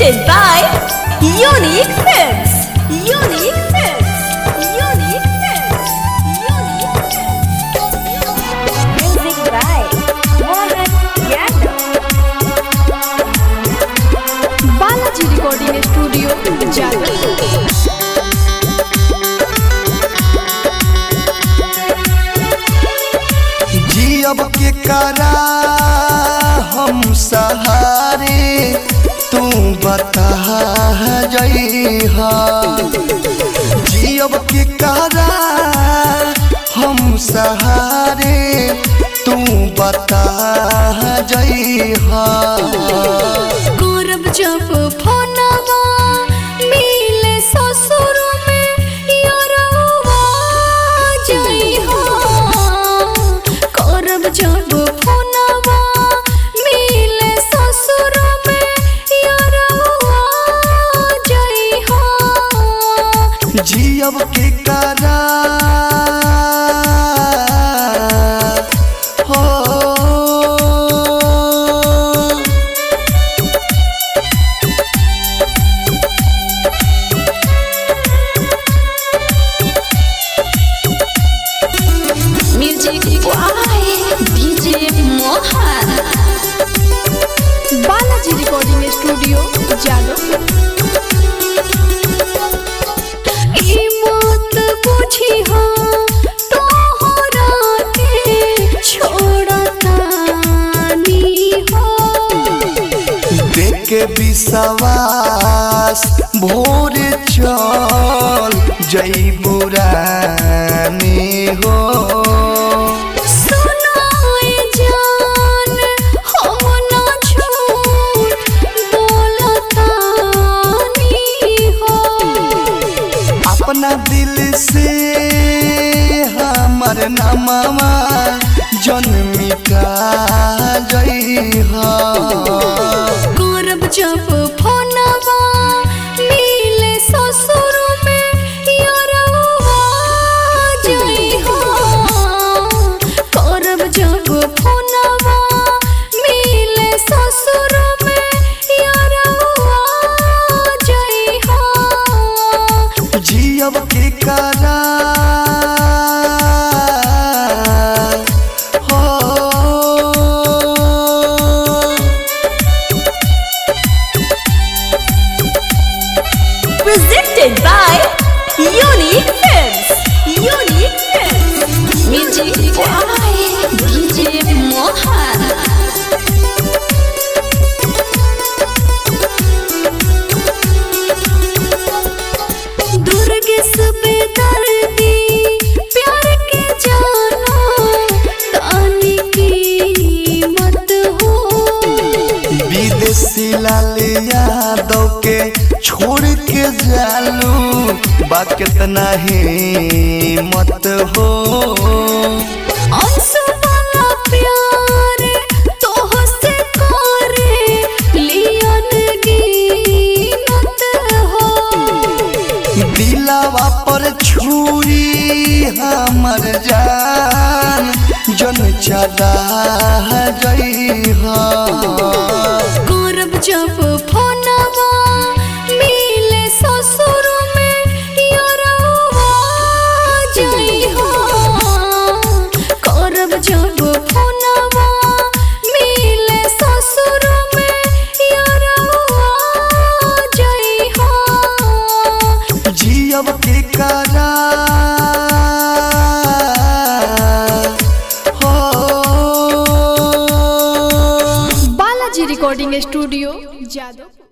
Presented by Unique Films. Unique Films. Unique Films. Unique Films. Music by Mohan Yadav. Balaji Recording Studio, Jadavpur. अब के करा हम सहारे तू बता जइहा जी अब के करा हम सहारे तू बता जइहा करब जब फोनवा मिले ससुर में यारवा जइहा जब फोनवा मिले ससुर में यारवा जइहा जी अब के करा बालाजी रिकॉर्डिंग स्टूडियो जादवपुर। ई मत पूछी हो तोहरा के छोड़तानी हो देख के विश्वास भोर चल जइबू रानी हो अपना दिल से हमर नामवा जन्मिका जइहा करब जब फोनवा मिले ससुर में यारवा जइहा करब जब फोनवा मिले ससुर में यारवा जइहा जी अब के करा Presented by Unique Films. Unique Films. Music by DJ Mohan. Durgesh बेदर्दी प्यार के जानो तानी की मत हो विदेशी लाल यादव के छोड़ के जालू बा कितना ही मत हो अंशु वाला प्यार तोह से करे लियन गिनत हो दिलावा पर छुरी हमर जान जन चला जइहा करब जब फोनवा मिले ससुर में यारवा जइहा करब जब फोनवा मिले ससुर में यारवा जइहा जी अब के करा बालाजी रिकॉर्डिंग स्टूडियो जादवपुर।